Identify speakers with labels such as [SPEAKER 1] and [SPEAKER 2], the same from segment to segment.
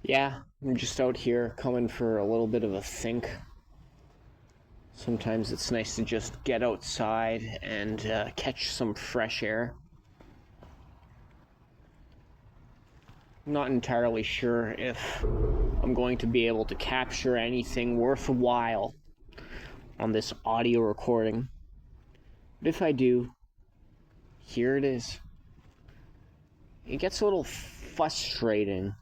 [SPEAKER 1] Yeah, I'm just out here coming for a little bit of a think. Sometimes it's nice to just get outside and catch some fresh air. I'm not entirely sure if I'm going to be able to capture anything worthwhile on this audio recording. But if I do, here it is. It gets a little frustrating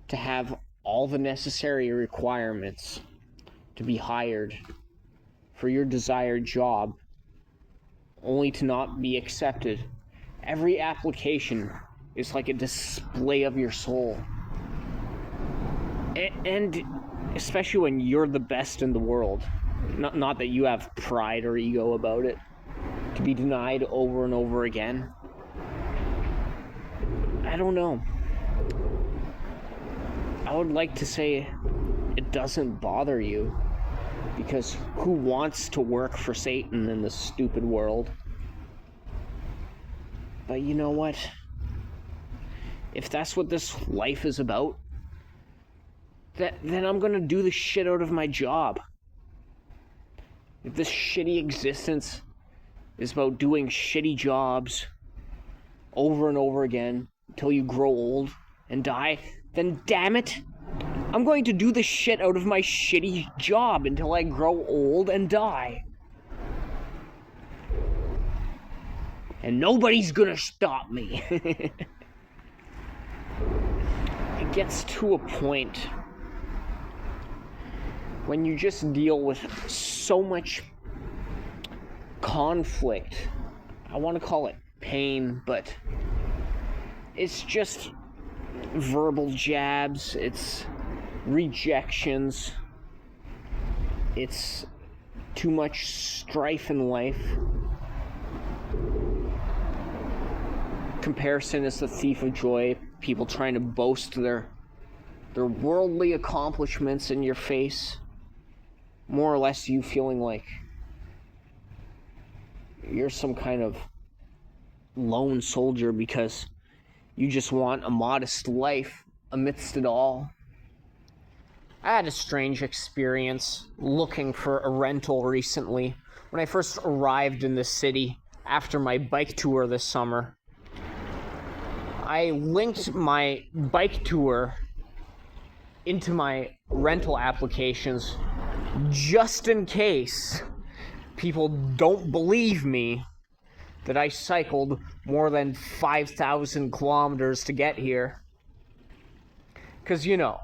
[SPEAKER 1] to have all the necessary requirements to be hired for your desired job only to not be accepted. Every application is like a display of your soul. And especially when you're the best in the world. Not that you have pride or ego about it. To be denied over and over again. I don't know. I would like to say it doesn't bother you, because who wants to work for Satan in this stupid world? But you know what? If that's what this life is about, then I'm gonna do the shit out of my job. If this shitty existence is about doing shitty jobs over and over again until you grow old and die, then damn it, I'm going to do the shit out of my shitty job until I grow old and die. And nobody's gonna stop me. It gets to a point when you just deal with so much conflict. I want to call it pain, but it's just verbal jabs, it's rejections, it's too much strife in life. Comparison is the thief of joy. People trying to boast their worldly accomplishments in your face. More or less you feeling like you're some kind of lone soldier because you just want a modest life amidst it all. I had a strange experience looking for a rental recently. When I first arrived in the city after my bike tour this summer, I linked my bike tour into my rental applications just in case people don't believe me that I cycled more than 5,000 kilometers to get here. Because, you know,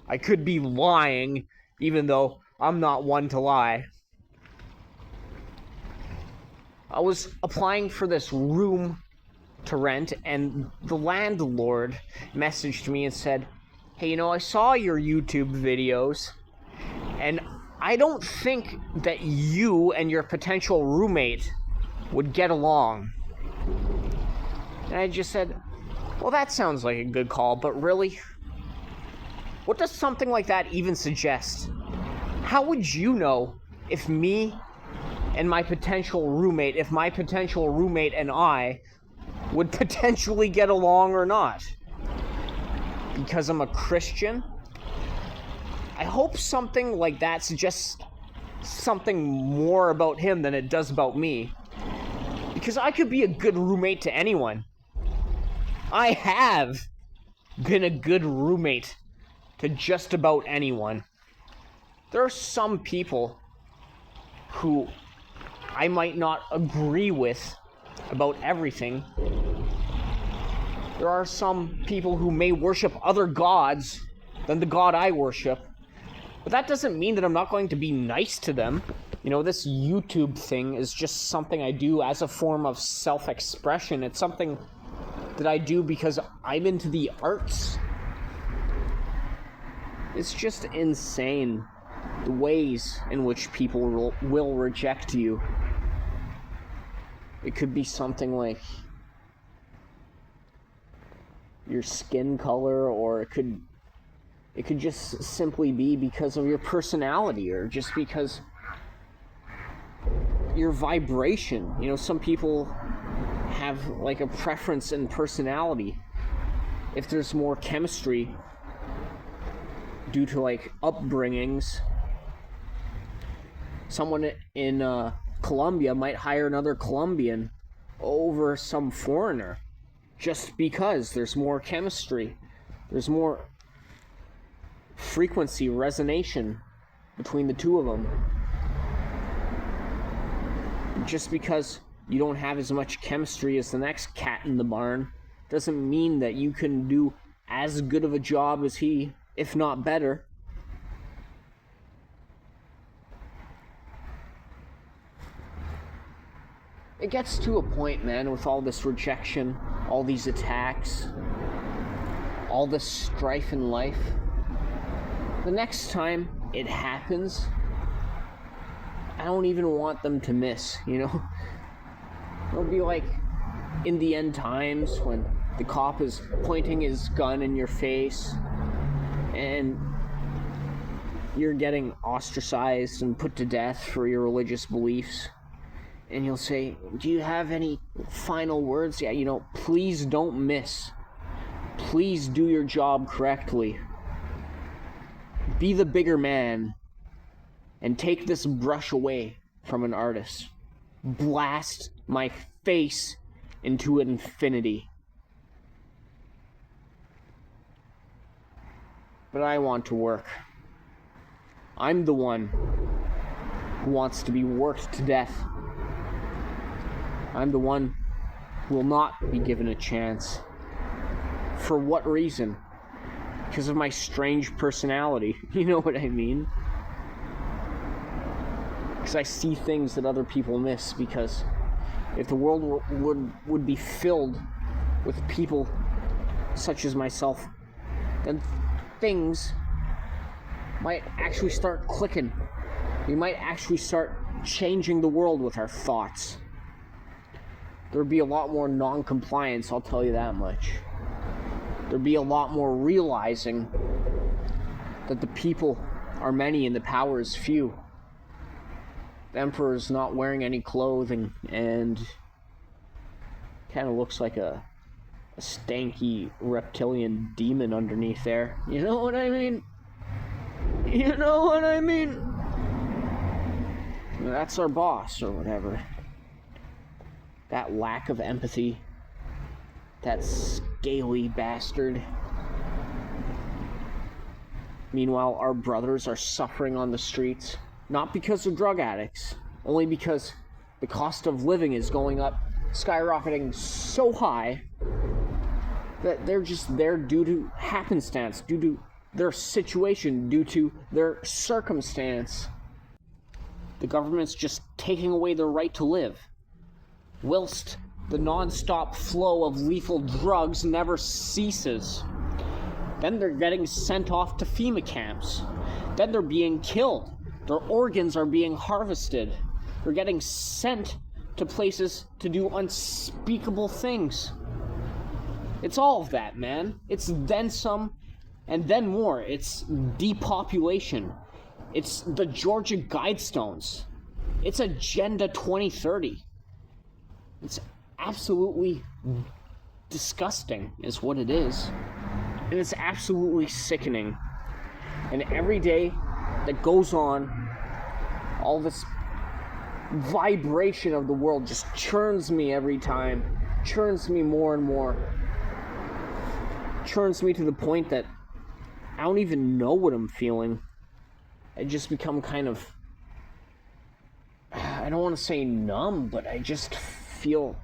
[SPEAKER 1] I could be lying, even though I'm not one to lie. I was applying for this room to rent, and the landlord messaged me and said, "Hey, you know, I saw your YouTube videos, and I don't think that you and your potential roommate would get along." And I just said, well, that sounds like a good call, but really? What does something like that even suggest? How would you know if me and my potential roommate, if my potential roommate and I would potentially get along or not? Because I'm a Christian? I hope something like that suggests something more about him than it does about me. Because I could be a good roommate to anyone. I have been a good roommate to just about anyone. There are some people who I might not agree with about everything. There are some people who may worship other gods than the God I worship. But that doesn't mean that I'm not going to be nice to them. You know, this YouTube thing is just something I do as a form of self-expression. It's something that I do because I'm into the arts. It's just insane, the ways in which people will reject you. It could be something like your skin color, or it could just simply be because of your personality, or just because your vibration. You know, some people have like a preference in personality. if there's more chemistry due to like upbringings, someone in Colombia might hire another Colombian over some foreigner just because there's more chemistry, there's more frequency, resonation between the two of them. Just because you don't have as much chemistry as the next cat in the barn doesn't mean that you can do as good of a job as he, if not better. It gets to a point, man, with all this rejection, all these attacks, all this strife in life. The next time it happens, I don't even want them to miss, you know? It'll be like in the end times when the cop is pointing his gun in your face and you're getting ostracized and put to death for your religious beliefs. And you'll say, do you have any final words? Yeah, you know, please don't miss. Please do your job correctly. Be the bigger man and take this brush away from an artist. Blast my face into infinity. But I want to work. I'm the one who wants to be worked to death. I'm the one who will not be given a chance. For what reason? Because of my strange personality. You know what I mean? Because I see things that other people miss. Because if the world would be filled with people such as myself, then things might actually start clicking. We might actually start changing the world with our thoughts. There'd be a lot more non-compliance, I'll tell you that much. There'd be a lot more realizing that the people are many and the power is few. The Emperor's not wearing any clothing and kind of looks like a stanky reptilian demon underneath there. You know what I mean? You know what I mean? That's our boss or whatever. That lack of empathy. That scaly bastard. Meanwhile, our brothers are suffering on the streets. Not because they're drug addicts. Only because the cost of living is going up, skyrocketing so high that they're just there due to happenstance, due to their situation, due to their circumstance. The government's just taking away their right to live, whilst the non-stop flow of lethal drugs never ceases. Then they're getting sent off to FEMA camps. Then they're being killed. Their organs are being harvested. They're getting sent to places to do unspeakable things. It's all of that, man. It's then some, and then more. It's depopulation. It's the Georgia Guidestones. It's Agenda 2030. It's absolutely disgusting, is what it is. And it's absolutely sickening. And every day that goes on, all this vibration of the world just churns me every time. Churns me more and more. Churns me to the point that I don't even know what I'm feeling. I just become kind of, I don't want to say numb, but I just feel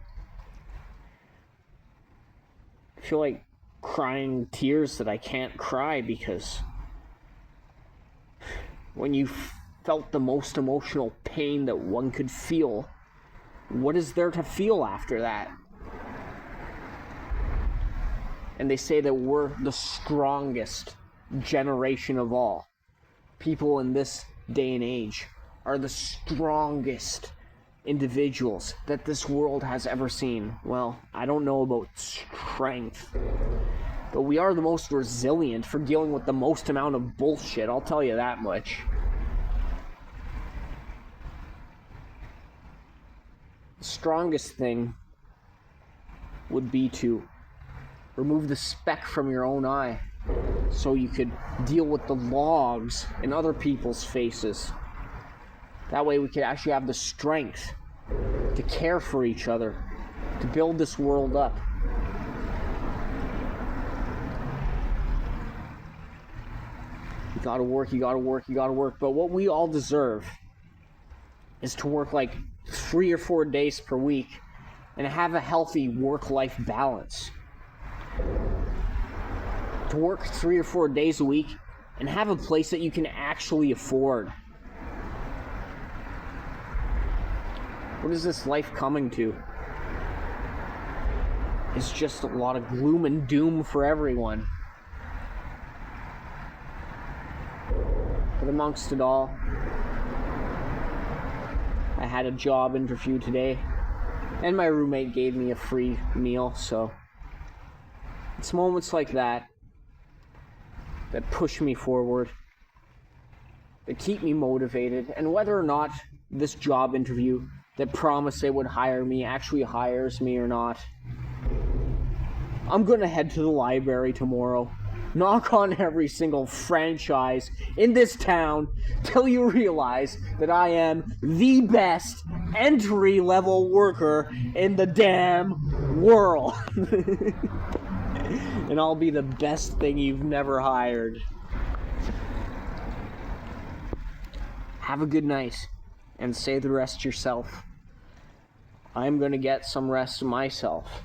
[SPEAKER 1] like crying tears that I can't cry, because when you felt the most emotional pain that one could feel, what is there to feel after that? And they say that we're the strongest generation of all. People in this day and age are the strongest individuals that this world has ever seen. Well, I don't know about strength, but we are the most resilient for dealing with the most amount of bullshit, I'll tell you that much. The strongest thing would be to remove the speck from your own eye so you could deal with the logs in other people's faces. That way we could actually have the strength to care for each other, to build this world up. You gotta work, you gotta work, you gotta work. But what we all deserve is to work like 3 or 4 days per week and have a healthy work-life balance. To work 3 or 4 days a week and have a place that you can actually afford. What is this life coming to? It's just a lot of gloom and doom for everyone. But amongst it all, I had a job interview today, and my roommate gave me a free meal, so it's moments like that that push me forward, that keep me motivated, and whether or not this job interview that promised they would hire me actually hires me or not, I'm gonna head to the library tomorrow, knock on every single franchise in this town till you realize that I am the best entry-level worker in the damn world. And I'll be the best thing you've never hired. Have a good night, and say the rest yourself. I'm gonna get some rest myself.